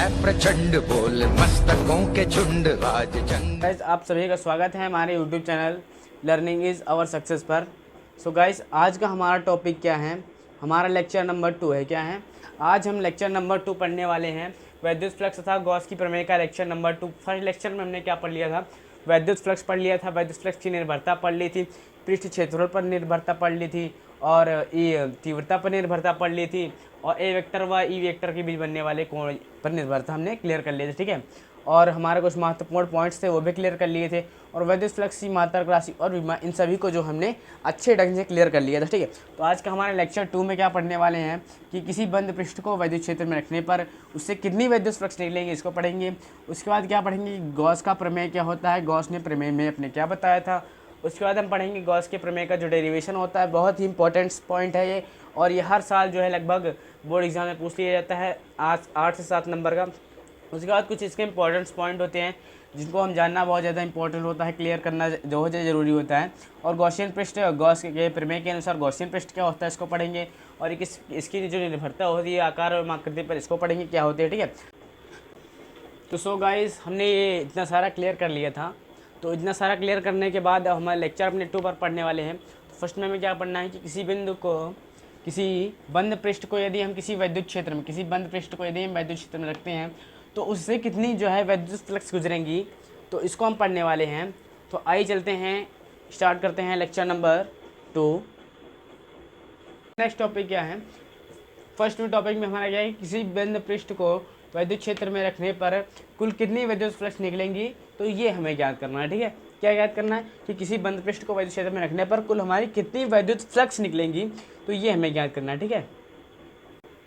है प्रचंड, बोल मस्तकों के झुंड, आज जंग। गाइस आप सभी का स्वागत है हमारे YouTube channel learning is our success पर। सो गाइस आज का हमारा टॉपिक क्या है, हमारा लेक्चर नंबर 2 है। क्या है, आज हम लेक्चर नंबर 2 पढ़ने वाले हैं। वैद्युत फ्लक्स तथा गॉस की प्रमेय का लेक्चर नंबर 2। फर्स्ट लेक्चर में हमने क्या पढ़ लिया था, वैद्युत फ्लक्स पढ़ लिया था, वैद्युत फ्लक्स की निर्भरता पढ़ ली थी, पृष्ठ क्षेत्रफल पर निर्भरता पढ़ ली थी, और तीव्रता पर निर्भरता पढ़ ली थी, और ए वेक्टर व ई वेक्टर के बीच बनने वाले कोण पर निर्भरता हमने क्लियर कर लिए थे। ठीक है, और हमारे कुछ महत्वपूर्ण पॉइंट्स थे वो भी क्लियर कर लिए थे, और वैद्युत फ्लक्स की मात्रक राशि और विमा, इन सभी को जो हमने अच्छे ढंग से क्लियर कर लिया था। ठीक है, तो आज का हमारे लेक्चर 2 में क्या पढ़ने वाले हैं कि किसी बंद पृष्ठ को वैद्युत क्षेत्र में रखने पर उससे कितनी वैद्युत फ्लक्स निकलेंगे, इसको पढ़ेंगे। उसके बाद क्या पढ़ेंगे, गॉस का प्रमेय क्या होता है, गॉस ने प्रमेय में अपने क्या बताया था। उसके बाद हम पढ़ेंगे गॉस के प्रमेय का जो डेरिवेशन होता है, बहुत ही इंपॉर्टेंट पॉइंट है ये, और ये हर साल जो है लगभग बोर्ड एग्जाम में पूछ लिया जाता है, आज 8 से 7 नंबर का। उसके बाद कुछ इसके इंपॉर्टेंट पॉइंट होते हैं जिनको हम जानना बहुत ज़्यादा इंपॉर्टेंट होता है, क्लियर करना जो ज़रूरी होता है। और गॉसियन पृष्ठ, गॉस के प्रमेय के अनुसार गॉसियन पृष्ठ क्या होता है, इसको पढ़ेंगे। और इसकी जो निर्भरता होती है आकार और आकृति पर, इसको पढ़ेंगे क्या होती है। ठीक है, तो सो गाइस हमने ये इतना सारा क्लियर कर लिया था। तो इतना सारा क्लियर करने के बाद अब हमारे लेक्चर अपने 2 पर पढ़ने वाले हैं। तो फर्स्ट में हमें क्या पढ़ना है कि किसी बिंदु को, किसी बंद पृष्ठ को यदि हम किसी वैद्युत क्षेत्र में, किसी बंद पृष्ठ को यदि हम वैद्युत क्षेत्र में रखते हैं तो उससे कितनी जो है वैद्युत फ्लक्स गुजरेंगी, तो इसको हम पढ़ने वाले हैं। तो आइए चलते हैं, स्टार्ट करते हैं लेक्चर नंबर 2। नेक्स्ट टॉपिक क्या है, फर्स्ट टॉपिक में हमारा क्या है, किसी बंद पृष्ठ को वैद्युत क्षेत्र में रखने पर कुल कितनी वैद्युत फ्लक्स निकलेंगी, तो ये हमें ज्ञात करना है। ठीक है, क्या याद करना है कि किसी बंद पृष्ठ को वैद्युत क्षेत्र में रखने पर कुल हमारी कितनी वैद्युत फ्लक्स निकलेंगी, तो ये हमें ज्ञात करना है। ठीक है,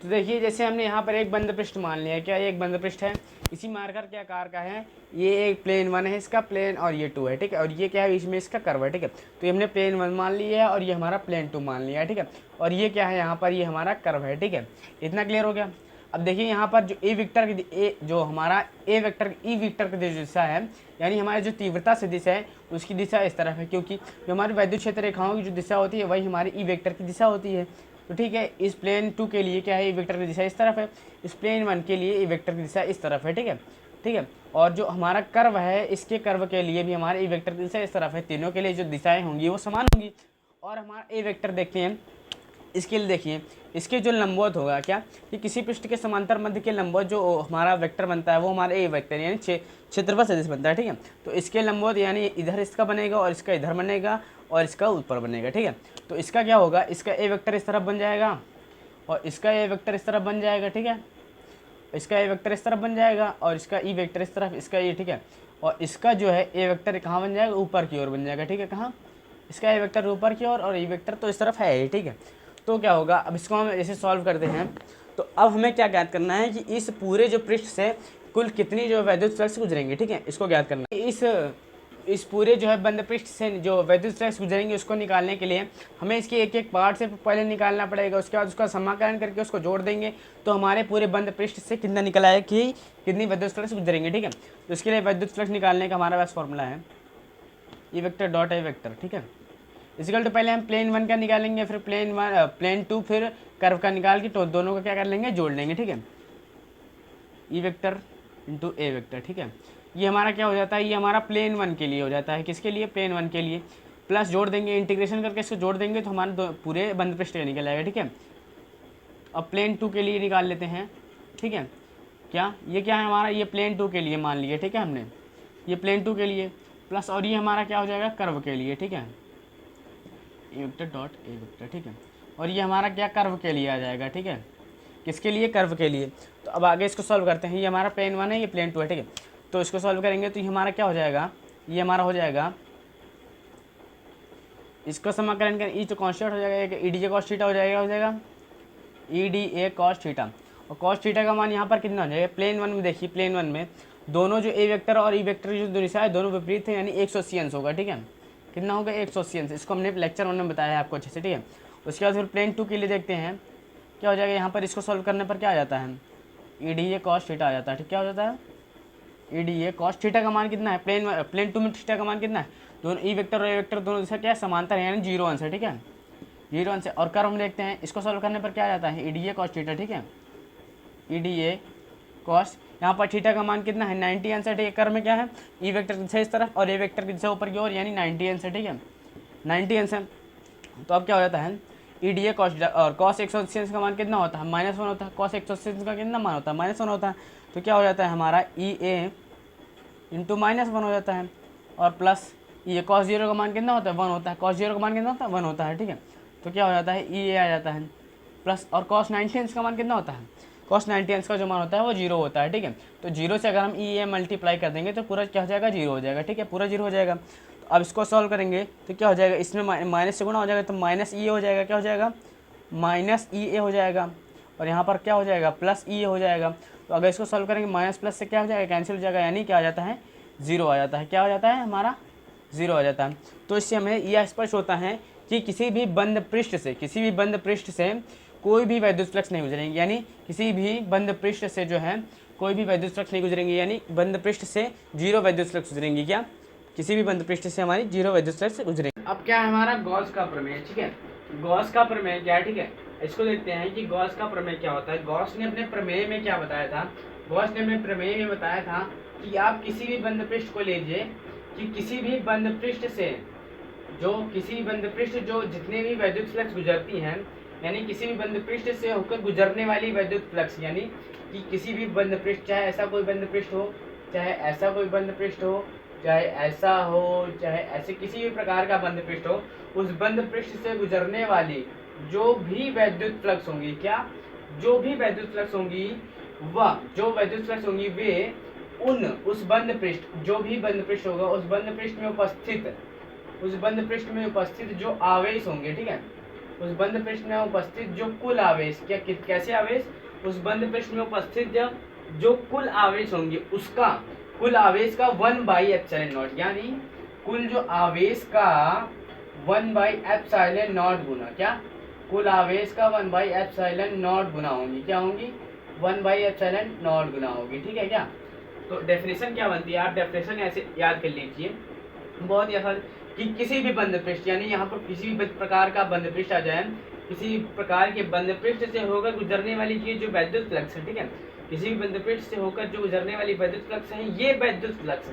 तो देखिए जैसे हमने यहाँ पर एक बंद पृष्ठ मान लिया, क्या ये एक बंद पृष्ठ है, इसी मार्कर के आकार का है, ये एक प्लेन 1 है इसका, प्लेन और ये 2 है। ठीक है, और ये क्या है, इसमें इसका कर्व है। ठीक है, तो ये हमने प्लेन 1 मान लिया है और ये हमारा प्लेन 2 मान लिया है। ठीक है, और ये क्या है, यहाँ पर ये हमारा कर्व है। ठीक है, इतना क्लियर हो गया। अब देखिए यहाँ पर जो ए वेक्टर की जो हमारा ए वेक्टर ई वेक्टर की जो दिशा है, यानी हमारी जो तीव्रता से दिशा है उसकी दिशा इस तरफ है, क्योंकि जो हमारी वैद्युत क्षेत्र रेखाओं की जो दिशा होती है वही हमारी ई वेक्टर की दिशा होती है। तो ठीक है, इस प्लेन 2 के लिए क्या है, ई वेक्टर की दिशा इस तरफ है, इस प्लेन 1 के लिए ई वेक्टर की दिशा इस तरफ है। ठीक है, ठीक है, और जो हमारा कर्व है इसके कर्व के लिए भी हमारे ई वेक्टर की दिशा इस तरफ है। तीनों के लिए जो दिशाएं होंगी वो समान होंगी। और हमारा ए वेक्टर देखते हैं, इसके लिए देखिए इसके जो लंबवत होगा क्या, कि किसी पृष्ठ के समांतर मध्य के लंबवत जो हमारा वेक्टर बनता है वो हमारा ए वेक्टर यानी क्षेत्रफल सदिश बनता है। ठीक है, तो इसके लंबवत यानी इधर इसका बनेगा और इसका इधर बनेगा और इसका ऊपर बनेगा। ठीक है, तो इसका क्या होगा, इसका ए वेक्टर इस तरफ बन जाएगा और इसका ए वेक्टर इस तरफ बन जाएगा। ठीक है, इसका ए वेक्टर इस तरफ बन जाएगा और इसका ई वेक्टर इस तरफ, इसका ये। ठीक है, और इसका जो है ए वेक्टर कहाँ बन जाएगा, ऊपर की ओर बन जाएगा। ठीक है, कहाँ, इसका ए वेक्टर ऊपर की ओर और ई वेक्टर तो इस तरफ है। ठीक है, तो क्या होगा, अब इसको हम ऐसे सॉल्व करते हैं। तो अब हमें क्या ज्ञात करना है कि इस पूरे जो पृष्ठ से कुल कितनी जो वैद्युत फ्लक्स गुजरेंगे। ठीक है, इसको ज्ञात करना है। इस पूरे जो है बंद पृष्ठ से जो वैद्युत फ्लक्स गुजरेंगे उसको निकालने के लिए हमें इसके एक एक पार्ट से पहले निकालना पड़ेगा, उसके बाद उसका समाकलन करके उसको जोड़ देंगे तो हमारे पूरे बंद पृष्ठ से कितना निकला है कि कितनी वैद्युत फ्लक्स गुजरेंगे। ठीक है, तो इसके लिए वैद्युत फ्लक्स निकालने का हमारा पास फॉर्मूला है E vector dot A vector. ठीक है, इजिकल तो पहले हम प्लेन 1 का निकालेंगे, फिर प्लेन 2, फिर कर्व का निकाल के तो दोनों का क्या कर लेंगे, जोड़ लेंगे। ठीक है, ई वेक्टर इंटू ए वेक्टर। ठीक है, ये हमारा क्या हो जाता है, ये हमारा प्लेन 1 के लिए हो जाता है, किसके लिए, प्लेन 1 के लिए, प्लस जोड़ देंगे, इंटीग्रेशन करके इसको जोड़ देंगे तो हमारे पूरे बंद पृष्ठ का निकल आएगा। ठीक है, अब प्लेन 2 के लिए निकाल लेते हैं। ठीक है, क्या ये क्या है हमारा, ये प्लेन 2 के लिए मान लिया। ठीक है, हमने ये प्लेन 2 के लिए प्लस, और ये हमारा क्या हो जाएगा, कर्व के लिए। ठीक है, ए वेक्टर डॉट ए वेक्टर। ठीक है, और ये हमारा क्या, कर्व के लिए आ जाएगा। ठीक है, किसके लिए, कर्व के लिए। तो अब आगे इसको सॉल्व करते हैं, ये हमारा प्लेन 1 है, ये प्लेन 2 है। ठीक है, तो इसको सॉल्व करेंगे तो ये हमारा क्या हो जाएगा, ये हमारा हो जाएगा, इसको समाकलन करें, ई तो कॉन्स्टेंट हो जाएगा, ई डी ए कॉस थीटा हो जाएगा ई डी ए कॉस थीटा, और कॉस थीटा का मान यहाँ पर कितना हो जाएगा, प्लेन 1 में देखिए, प्लेन 1 में दोनों जो ए वेक्टर और ई वेक्टर की जो दिशा है दोनों विपरीत है, यानी 180 अंश होगा। ठीक है, कितना होगा, 180 अंश। इसको हमने लेक्चर 1 में बताया है आपको अच्छे से। ठीक है, उसके बाद फिर प्लेन 2 के लिए देखते हैं क्या हो जाएगा, यहाँ पर इसको सॉल्व करने पर क्या आ जाता है, E D A cos theta आ जाता है। ठीक, क्या हो जाता है, E D A cos theta का मान कितना है, प्लेन 2 में थीटा का मान कितना है, दोनों ई वेक्टर और ए वेक्टर दोनों दिशा क्या है, समांतर है, यानी 0 अंश है। ठीक है, 0 अंश है। और कर्व हम देखते हैं, इसको सॉल्व करने पर क्या आ जाता है, E D A cos theta. ठीक है, ई डी ए कॉस यहाँ पर थीटा का मान कितना है 90 आंसर, ठीक है। कर्व में क्या है, ई वेक्टर की दिशा इस तरफ और ए वेक्टर की दिशा ऊपर की ओर, यानी 90 आंसर, ठीक है, 90 आंसर। तो अब क्या हो जाता है, ई डी ए कॉस और कॉस 180 का मान कितना होता है, -1 होता है। कॉस 180 का कितना मान होता है, -1 होता है। तो क्या हो जाता है हमारा ई ए इंटू -1 हो जाता है, और प्लस ये कॉस 0 का मान कितना होता है, 1 होता है। कॉस 0 का मान कितना होता है, 1 होता है, ठीक है। तो क्या हो जाता है, ई ए आ जाता है प्लस, और कॉस 90 अंश का मान कितना होता है, कॉस 90 अंश का जो मान होता है वो 0 होता है, ठीक है। तो 0 से अगर हम ई ए मल्टीप्लाई कर देंगे तो पूरा क्या हो जाएगा, 0 हो जाएगा, ठीक है, पूरा 0 हो जाएगा। तो अब इसको सॉल्व करेंगे तो क्या हो जाएगा, इसमें माइनस से गुणा हो जाएगा तो माइनस ई ए हो जाएगा, क्या हो जाएगा, माइनस ई ए हो जाएगा, और यहाँ पर क्या हो जाएगा, प्लस ई ए हो जाएगा। तो अगर इसको सॉल्व करेंगे माइनस प्लस से क्या हो जाएगा, कैंसिल हो जाएगा, यानी क्या आ जाता है, 0 आ जाता है। क्या हो जाता है हमारा, 0 आ जाता है। तो इससे हमें यह स्पष्ट होता है कि किसी भी बंद पृष्ठ से कोई भी वैद्युत फ्लक्स नहीं गुजरेंगे, यानी किसी भी बंद पृष्ठ से जो है कोई भी वैद्युत फ्लक्स नहीं गुजरेंगे, यानी बंद पृष्ठ से 0 वैद्युत फ्लक्स गुजरेंगी। क्या, किसी भी बंद पृष्ठ से हमारी 0 वैद्युत फ्लक्स गुजरेंगे। अब क्या है हमारा गॉस का प्रमेय, ठीक है। गॉस का प्रमेय क्या है, ठीक है, इसको देखते हैं कि गॉस का प्रमेय क्या होता है। गॉस ने अपने प्रमेय में क्या बताया था, गॉस ने अपने प्रमेय में बताया था कि आप किसी भी बंद पृष्ठ को लीजिए, कि किसी भी बंद पृष्ठ से जो जितने भी वैद्युत फ्लक्स गुजरती हैं, यानी किसी भी बंद पृष्ठ से होकर गुजरने वाली वैद्युत फ्लक्स, यानी कि किसी भी बंद पृष्ठ, चाहे ऐसा कोई बंद पृष्ठ हो, चाहे ऐसा कोई बंद पृष्ठ हो, चाहे ऐसा हो, चाहे ऐसे किसी भी प्रकार का बंद पृष्ठ हो, उस बंद पृष्ठ से गुजरने वाली जो भी वैद्युत फ्लक्स होंगी, क्या, जो भी वैद्युत फ्लक्स होंगी, वह जो वैद्युत फ्लक्स होंगी वे उस बंद पृष्ठ, जो भी बंद पृष्ठ होगा उस बंद पृष्ठ में उपस्थित जो आवेश होंगे, ठीक है, उस बंद पृष्ठ में उपस्थित जो कुल आवेश, क्या कैसे आवेश, उस बंद पृष्ठ में उपस्थित जो कुल आवेश होंगे उसका, कुल आवेश का 1/ε0, यानी कुल जो आवेश का 1/ε0 गुना, क्या, कुल आवेश का 1/ε0 गुना होंगी, क्या होंगी, 1/ε0 गुना होगी, ठीक है। क्या, तो डेफिनेशन क्या बनती है, आप डेफिनेशन ऐसे याद कर लीजिए, बहुत ही आसान, कि किसी भी बंद पृष्ठ, यानी यहाँ पर किसी भी प्रकार का बंद पृष्ठ आ जाए, किसी प्रकार के बंद पृष्ठ से होकर गुजरने वाली ये जो वैद्युत फ्लक्स है, ठीक है, किसी भी बंद पृष्ठ से होकर जो गुजरने वाली वैद्युत फ्लक्स है, ये वैद्युत फ्लक्स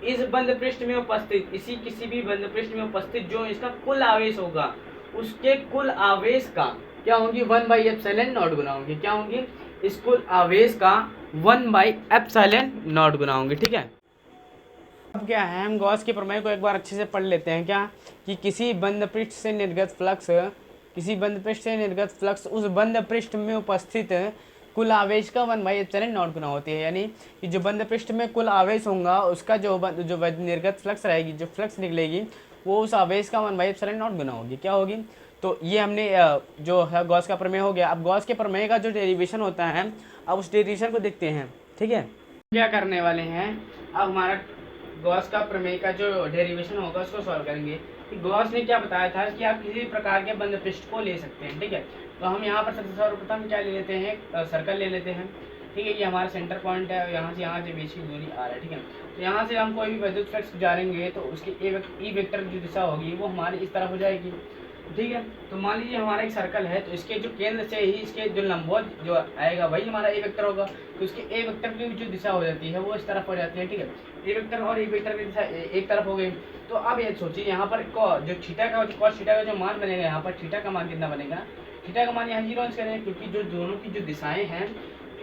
इस बंद पृष्ठ में उपस्थित, किसी भी बंद पृष्ठ में उपस्थित जो इसका कुल आवेश होगा, उसके कुल आवेश का क्या होंगी, 1/ε0 गुना होंगी, क्या होंगी, इस कुल आवेश का 1/ε0 गुना होंगे, ठीक है। अब क्या है, हम गॉस के प्रमेय को एक बार अच्छे से पढ़ लेते हैं, क्या, कि किसी बंद पृष्ठ से निर्गत फ्लक्स उस बंद पृष्ठ में उपस्थित कुल आवेश का 1/ε0 गुना होती है, यानी कि जो बंद पृष्ठ में कुल आवेश होगा उसका जो निर्गत फ्लक्स रहेगी, जो फ्लक्स निकलेगी वो उस आवेश का 1/ε0 गुना होगी, क्या होगी। तो ये हमने जो है गॉस का प्रमेय हो गया। अब गॉस के प्रमेय का जो डेरिवेशन होता है, अब उस डेरिवेशन को देखते हैं, ठीक है। क्या करने वाले हैं, अब हमारा गॉस का प्रमेय का जो डेरिवेशन होगा उसको सॉल्व करेंगे। कि गॉस ने क्या बताया था कि आप किसी भी प्रकार के बंद पृष्ठ को ले सकते हैं, ठीक है। तो हम यहाँ पर सबसे सर्वप्रथम क्या ले लेते हैं, सर्कल ले लेते हैं, ठीक है। ये हमारा सेंटर पॉइंट है, यहाँ से बीच की दूरी आ रहा है, ठीक है। तो यहाँ से हम कोई भी वैद्युत फ्लक्स गुजारेंगे तो उसकी ई वेक्टर की जो दिशा होगी वो हमारी इस तरफ हो जाएगी, ठीक है। तो मान लीजिए हमारा एक सर्कल है, तो इसके जो केंद्र से ही इसके जो लंबवत जो आएगा वही हमारा ए वेक्टर होगा, तो इसके ए वेक्टर की जो दिशा हो जाती है वो इस तरफ हो जाती है, ठीक है। ए वेक्टर और ई वेक्टर की दिशा एक तरफ हो गई। तो अब ये सोचिए यहाँ पर जो थीटा का कॉस थीटा का जो मान बनेगा, यहाँ पर थीटा का मान कितना बनेगा, थीटा का मान यहाँ 0 अंश करेंगे, क्योंकि जो दोनों की जो दिशाएं हैं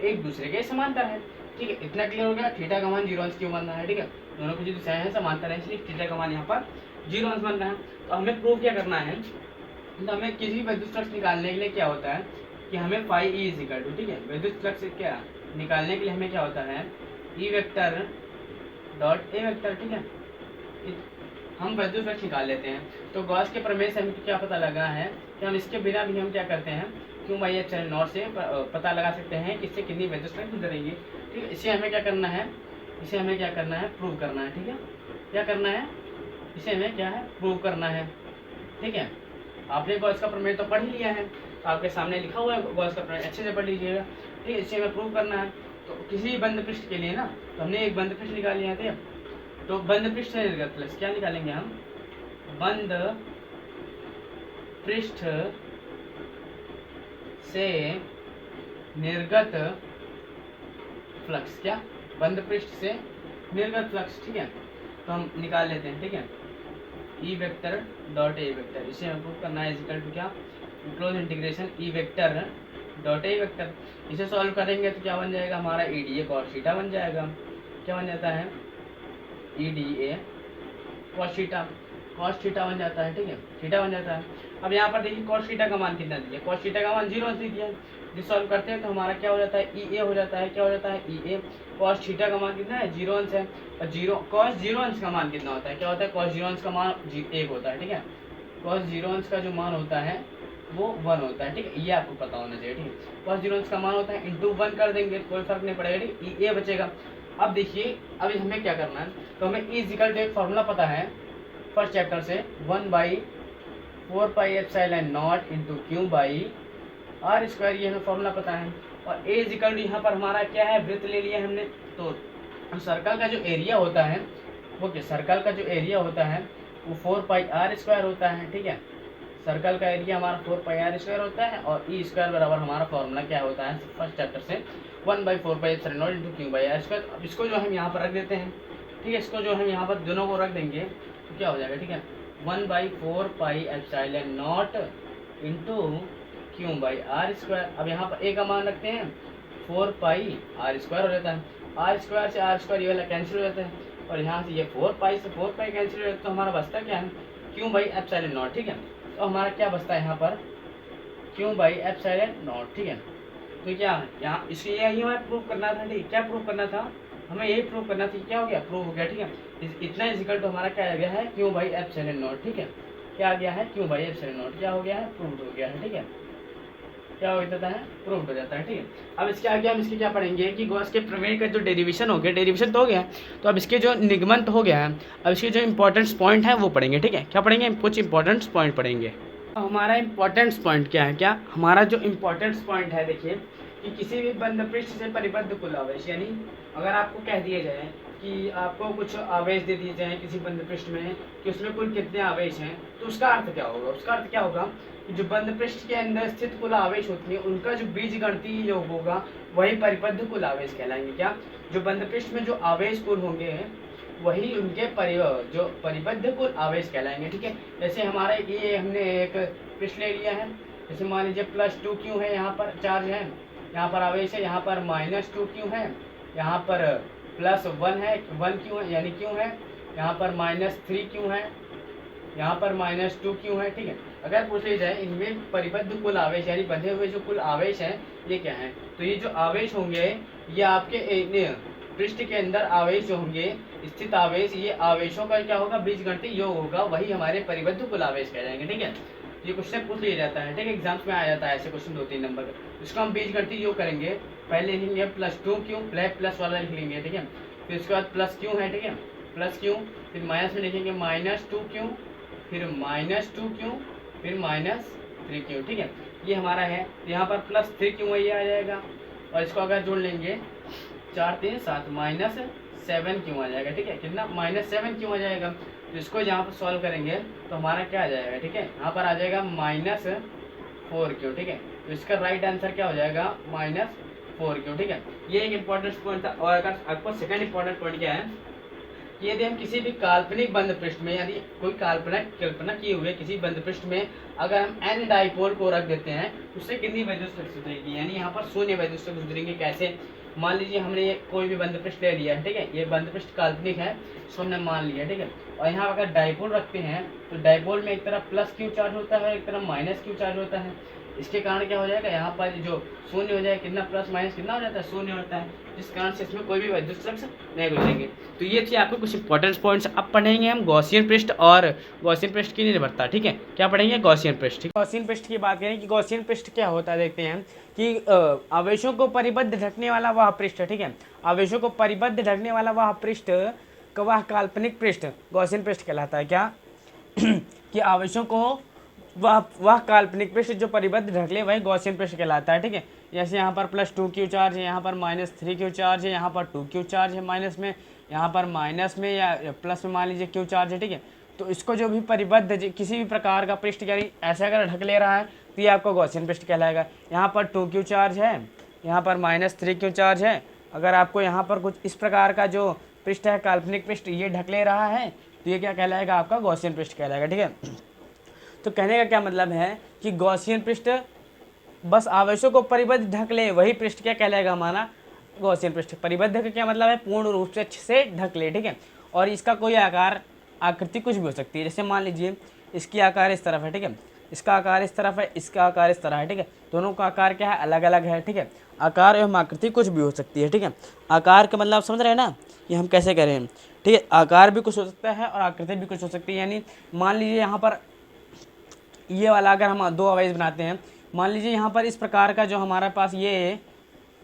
एक दूसरे के समांतर है, ठीक है। इतना क्लियर हो गया, थीटा का मान 0 अंश क्यों बन रहा है, ठीक है। दोनों की जो दिशाएं हैं समांतर है, इसलिए थीटा का मान यहाँ पर 0 अंश बन रहा है। तो हमें प्रूव क्या करना है, तो हमें किसी भी वैद्युत फ्लक्स निकालने के लिए क्या होता है कि हमें phi E is equal to, ठीक है, वैद्युत फ्लक्स क्या निकालने के लिए हमें क्या होता है, E vector dot A vector, ठीक है। हम वैद्युत फ्लक्स निकाल लेते हैं। तो गॉस के प्रमेय से हमें क्या पता लगा है कि हम इसके बिना भी हम क्या करते हैं, Q/ε0 से पता लगा सकते हैं कि इससे कितनी वैद्युत फ्लक्स गुजरेगी, ठीक है। इसे हमें क्या करना है, प्रूव करना है, ठीक है। क्या करना है, इसे हमें क्या है, प्रूव करना है, ठीक है। आपने गॉस का प्रमेय तो पढ़ ही लिया है, तो आपके सामने लिखा हुआ है गॉस का प्रमेय, अच्छे से पढ़ लीजिएगा, ठीक है। इसे हमें प्रूव करना है। तो किसी बंद पृष्ठ के लिए ना, तो हमने एक बंद पृष्ठ निकाल लिया था, तो बंद पृष्ठ से निर्गत फ्लक्स क्या निकालेंगे हम, बंद पृष्ठ से निर्गत फ्लक्स, क्या बंद पृष्ठ से निर्गत फ्लक्स, ठीक है। तो हम निकाल लेते हैं, ठीक है। E vector dot A vector, इसे हम प्रूव करना है इक्वल टू क्या, close integration E vector dot A vector. इसे सॉल्व करेंगे तो क्या बन जाएगा हमारा, ई डी ए कॉस थीटा बन जाएगा। क्या बन जाता है, E D A cos theta बन जाता है, ठीक है, थीटा बन जाता है। अब यहाँ पर देखिए कॉस थीटा का मान कितना दिया, कॉस थीटा का मान 0 दे दिया। जिस सॉल्व करते हैं तो हमारा क्या हो जाता है, ई ए हो जाता है। क्या हो जाता है, ई ए। कॉस थीटा का मान कितना है, 0 अंश है, और कॉस 0 अंश का मान कितना होता है, क्या होता है, कॉस 0 अंश का मान 1 होता है, ठीक है। कॉस 0 अंश का जो मान होता है वो 1 होता है, ठीक है, ये आपको पता होना चाहिए, ठीक है। कॉस 0 अंश का मान होता है इंटू 1 कर देंगे, कोई फर्क नहीं पड़ेगा, ठीक, ई ए बचेगा। अब देखिए अभी हमें क्या करना है, तो हमें ई इक्वल टू एक फॉर्मूला पता है फर्स्ट चैप्टर से, 1/4πε0 into Q by R square, ये हमें फॉर्मूला पता है। और ए इक्वल टू यहाँ पर हमारा क्या है, वृत्त ले लिया हमने, तो सर्कल का जो एरिया होता है वो क्या, सर्कल का जो एरिया होता है वो 4πr² होता है, ठीक है। सर्कल का एरिया हमारा 4πr² होता है, और ई स्क्वायर बराबर हमारा फॉर्मूला क्या होता है फर्स्ट चैप्टर से, 1/4πε0 into Q by R square. अब इसको जो हम यहाँ पर रख देते हैं, ठीक है, इसको जो हम यहाँ पर दोनों को रख देंगे तो क्या हो जाएगा, ठीक है, 1/4πε0 into Q by R square. अब यहाँ पर ए का मान रखते हैं 4πr² हो जाता है, आर स्क्वायर से आर स्क्वायर ये वाला कैंसिल हो जाता है, और यहाँ से ये 4π से 4π कैंसिल हो जाता है, तो हमारा बचता क्या है, क्यू बाई एप्सिलॉन, ठीक है। तो हमारा क्या बचता है यहाँ पर, क्यू बाई एप्सिलॉन, ठीक है। तो क्या यहाँ इसलिए यही हमें प्रूव करना था, ठीक, क्या प्रूव करना था, हमें यही प्रूव करना था, क्या हो गया, प्रूव हो गया, ठीक है। इतना इक्वल टू हमारा क्या आ गया है, क्यू बाई एप्सिलॉन, ठीक है, क्या आ गया है, क्यू बाई एप्सिलॉन, क्या हो गया है, प्रूव हो गया है, ठीक है, क्या हो जाता है, प्रूव हो जाता है, ठीक है। अब इसके आगे हम इसके क्या पढ़ेंगे कि गॉस के प्रमेय का जो डेरिवेशन हो गया, डेरिवेशन तो हो गया, तो अब इसके जो निगमन हो गया है, अब इसके जो इंपॉर्टेंस पॉइंट है वो पढ़ेंगे, ठीक है। क्या पढ़ेंगे, कुछ इंपॉर्टेंस पॉइंट पढ़ेंगे। हमारा इंपॉर्टेंस पॉइंट क्या है, क्या हमारा जो इंपॉर्टेंस पॉइंट है, देखिए कि किसी भी बंद पृष्ठ से परिबद्ध कुल आवेश, यानी अगर आपको कह दिया जाए कि आपको कुछ आवेश दे दिए जाए किसी बंद पृष्ठ में कि उसमें कुल कितने आवेश हैं, तो उसका अर्थ क्या होगा, उसका अर्थ क्या होगा कि जो बंद पृष्ठ के अंदर स्थित कुल आवेश होती है उनका जो बीजगणितीय योग होगा वही परिबद्ध कुल आवेश कहलाएंगे। क्या, जो बंद पृष्ठ में जो आवेश कुल होंगे वही उनके जो परिबद्ध कुल आवेश कहलाएंगे, ठीक है। जैसे हमारे ये हमने एक पृष्ठ ले लिया है, जैसे मान लीजिए +2 क्यू है, यहाँ पर चार्ज है, यहाँ पर आवेश है, यहाँ पर -2 क्यू है, यहाँ पर +1 है, 1 क्यू है यानी क्यू है, यहाँ पर -3 क्यू है, यहाँ पर -2 क्यू है, ठीक है। अगर पूछ लिया जाए इनमें परिबद्ध कुल आवेश यानी बंधे हुए जो कुल आवेश हैं ये क्या है, तो ये जो आवेश होंगे ये आपके पृष्ठ के अंदर आवेश जो होंगे स्थित आवेश, ये आवेशों का क्या होगा, बीजगणितीय योग होगा, वही हमारे परिबद्ध कुल आवेश कहलाएंगे, ठीक है। ये क्वेश्चन पूछ लिया जाता है, ठीक है, एग्जाम्स में आ जाता है ऐसे क्वेश्चन 2-3 नंबर का। इसको हम बीजगणितीय योग करेंगे, पहले लिखेंगे +2 क्यू, प्लस वाला लिख लेंगे, ठीक है। फिर उसके बाद +q है, ठीक है, +q, फिर माइनस में लिखेंगे -2 क्यू, फिर -2 क्यू, फिर -3 क्यू, ठीक है। ये हमारा है, यहाँ पर +3 क्यू ये आ जाएगा, और इसको अगर जोड़ लेंगे 4 3 7 -7 क्यू आ जाएगा, ठीक है, कितना, -7 क्यू आ जाएगा। तो इसको यहाँ पर सॉल्व करेंगे तो हमारा क्या आ जाएगा, ठीक है, यहाँ पर आ जाएगा -4 क्यू, ठीक है। तो इसका राइट आंसर क्या हो जाएगा, -4 क्यू, ठीक है। ये एक इंपॉर्टेंट पॉइंट था। और अगर आपको सेकंड इंपॉर्टेंट पॉइंट क्या है कि यदि हम किसी भी काल्पनिक बंद पृष्ठ में, यदि कोई काल्पनिक कल्पना किए हुए किसी बंद पृष्ठ में अगर हम n डाइपोल को रख देते हैं उससे कितनी वैद्युत फ्लक्स गुजरेगी, यानी यहाँ पर शून्य वैद्युत फ्लक्स गुजरेंगे। कैसे, मान लीजिए हमने ये कोई भी बंद पृष्ठ ले लिया है, ठीक है, ये बंद पृष्ठ काल्पनिक है, इसको हमने मान लिया, ठीक है। और यहाँ अगर डाइपोल रखते हैं तो डाइपोल में एक तरफ +q चार्ज होता है, एक तरफ -q चार्ज होता है। इसके कारण क्या हो जाएगा, यहाँ पर जो शून्य हो जाएगा, कितना प्लस माइनस कितना हो जाता है, शून्य होता है, जिस कारण से इसमें कोई भी वैद्युत फ्लक्स नहीं गुजरेंगे। तो ये थी आपको कुछ इंपॉर्टेंट पॉइंट्स। अब पढ़ेंगे हम गॉसियन पृष्ठ और गॉसियन पृष्ठ की निर्भरता, ठीक है। क्या पढ़ेंगे, गॉसियन पृष्ठ, ठीक। गॉसियन पृष्ठ की बात करें कि गॉसियन पृष्ठ क्या होता है, देखते हैं कि आवेशों को परिबद्ध ढकने वाला वह पृष्ठ, ठीक है, आवेशों को परिबद्ध ढकने वाला वह पृष्ठ का वह काल्पनिक पृष्ठ गॉसियन पृष्ठ कहलाता है। क्या कि आवेशों को वह काल्पनिक पृष्ठ जो परिबद्ध ढक ले वही गॉसियन पृष्ठ कहलाता है, ठीक है। जैसे यहाँ पर +2q चार्ज है, यहाँ पर -3q चार्ज है, यहाँ पर 2q चार्ज है माइनस में, यहाँ पर माइनस में या प्लस में मान लीजिए q चार्ज है, ठीक है। तो इसको जो भी परिबद्ध किसी भी प्रकार का पृष्ठ यानी ऐसे अगर ढक ले रहा है तो ये आपका गॉसियन पृष्ठ कहलाएगा। यहाँ पर 2q चार्ज है, यहाँ पर -3q चार्ज है, अगर आपको यहाँ पर कुछ इस प्रकार का जो पृष्ठ है, काल्पनिक पृष्ठ, ये ढक ले रहा है तो ये क्या कहलाएगा, आपका गॉसियन पृष्ठ कहलाएगा। ठीक है, तो कहने का क्या मतलब है कि गॉसियन पृष्ठ बस आवेशों को परिबद्ध ढक ले, वही पृष्ठ क्या कहलाएगा, हमारा गॉसियन पृष्ठ। परिबद्ध का क्या मतलब है, पूर्ण रूप से अच्छे से ढक ले। ठीक है, और इसका कोई आकार आकृति कुछ भी हो सकती है। जैसे मान लीजिए इसकी आकार इस तरफ है, ठीक है, इसका आकार इस तरफ है, इसका आकार इस तरह है। ठीक है, दोनों का आकार क्या है, अलग अलग है। ठीक है, आकार एवं आकृति कुछ भी हो सकती है। ठीक है, आकार का मतलब आप समझ रहे हैं ना, ये हम कैसे करें। ठीक है, आकार भी कुछ हो सकता है और आकृति भी कुछ हो सकती है। यानी मान लीजिए यहाँ पर ये वाला अगर हम दो आवेश बनाते हैं, मान लीजिए यहाँ पर इस प्रकार का जो हमारे पास ये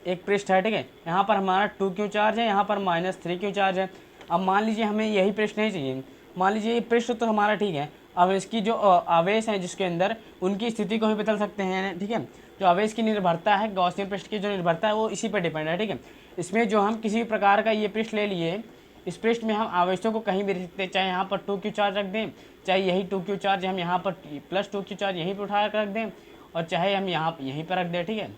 एक पृष्ठ है। ठीक है, यहाँ पर हमारा 2q चार्ज है, यहाँ पर -3q चार्ज है। अब मान लीजिए हमें यही पृष्ठ नहीं चाहिए, मान लीजिए ये पृष्ठ तो हमारा ठीक है, अब इसकी जो आवेश है जिसके अंदर, उनकी स्थिति को भी बदल सकते हैं। ठीक है, जो आवेश की निर्भरता है, गॉसियन पृष्ठ की जो निर्भरता है वो इसी पर डिपेंड है। ठीक है, इसमें जो हम किसी भी प्रकार का ये पृष्ठ ले लिए, इस पृष्ठ में हम आवेशों को कहीं भी रख सकते हैं, चाहे यहाँ पर 2q चार्ज रख दें, चाहे यही 2q चार्ज हम यहाँ पर +2q चार्ज यहीं पर उठा कर रख दें, और चाहे हम यहाँ यहीं पर रख दें। ठीक है,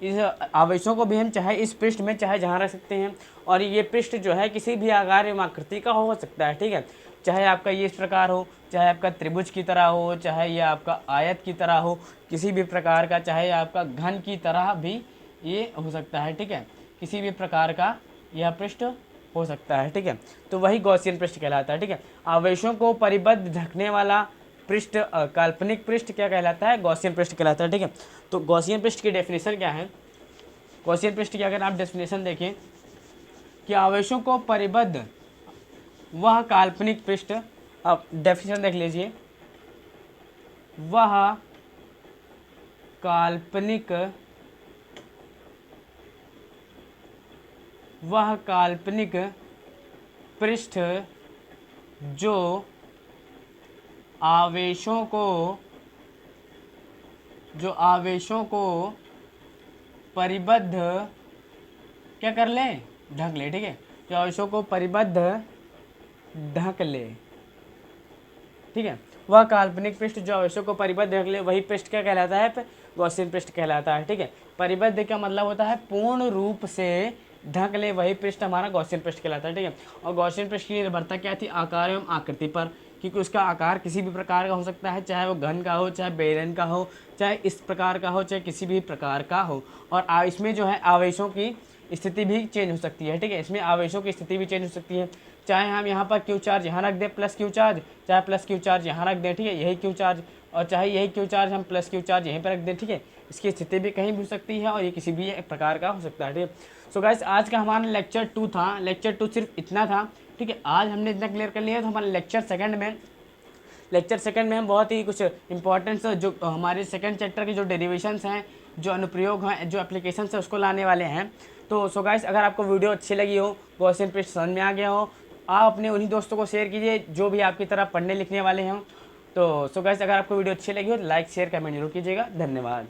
इस आवेशों को भी हम चाहे इस पृष्ठ में चाहे जहाँ रख सकते हैं, और ये पृष्ठ जो है किसी भी आकार एवं आकृति का हो सकता है। ठीक है, चाहे आपका ये इस प्रकार हो, चाहे आपका त्रिभुज की तरह हो, चाहे ये आपका आयत की तरह हो, किसी भी प्रकार का, चाहे आपका घन की तरह भी ये हो सकता है। ठीक है, किसी भी प्रकार का यह पृष्ठ हो सकता है। ठीक है, तो वही गॉसियन पृष्ठ कहलाता है। ठीक है, आवेशों को परिबद्ध ढकने वाला पृष्ठ, काल्पनिक पृष्ठ क्या कहलाता है, गॉसियन पृष्ठ कहलाता है। ठीक है, तो गॉसियन पृष्ठ की डेफिनेशन क्या है, गॉसियन पृष्ठ की अगर आप डेफिनेशन देखें कि आवेशों को परिबद्ध वह काल्पनिक पृष्ठ, आप डेफिनेशन देख लीजिए, वह काल्पनिक पृष्ठ जो आवेशों को परिबद्ध क्या कर ले, ढक ले। ठीक है, जो आवेशों को परिबद्ध ढक ले। ठीक है, वह काल्पनिक पृष्ठ जो आवेशों को परिबद्ध ढक ले, वही पृष्ठ क्या कहलाता है, गॉसियन पृष्ठ कहलाता है। ठीक है, परिबद्ध का मतलब होता है पूर्ण रूप से ढक ले, वही पृष्ठ हमारा गॉसियन पृष्ठ कहलाता है। ठीक है, और गॉसियन पृष्ठ की निर्भरता क्या थी, आकार एवं आकृति पर, क्योंकि उसका आकार किसी भी प्रकार का हो सकता है, चाहे वो घन का हो, चाहे बेलन का हो, चाहे इस प्रकार का हो, चाहे किसी भी प्रकार का हो। और इसमें जो है आवेशों की स्थिति भी चेंज हो सकती है। ठीक है, इसमें आवेशों की स्थिति भी चेंज हो सकती है, चाहे हम यहाँ पर q चार्ज यहाँ रख दें +q चार्ज, चाहे +q चार्ज यहाँ रख दें। ठीक है, यही q चार्ज, और चाहे यही q चार्ज हम +q चार्ज यहीं पर रख दें। ठीक है, इसकी स्थिति भी कहीं भी हो सकती है और ये किसी भी एक प्रकार का हो सकता है। ठीक है, सो गाइस आज का हमारा लेक्चर 2 था, लेक्चर 2 सिर्फ इतना था। ठीक है, आज हमने इतना क्लियर कर लिया, तो हमारे लेक्चर सेकंड में हम बहुत ही कुछ इंपॉर्टेंस, जो हमारे सेकंड चैप्टर के जो डेरिवेशंस हैं, जो अनुप्रयोग हैं, जो एप्लीकेशन है, उसको लाने वाले हैं। तो सो गाइस अगर आपको वीडियो अच्छी लगी हो, गॉसियन पृष्ठ समझ में आ गया हो, आप अपने उन्हीं दोस्तों को शेयर कीजिए जो भी आपकी तरह पढ़ने लिखने वाले हों। तो सो गाइस अगर आपको वीडियो अच्छी लगी हो तो लाइक शेयर कमेंट जरूर कीजिएगा। धन्यवाद।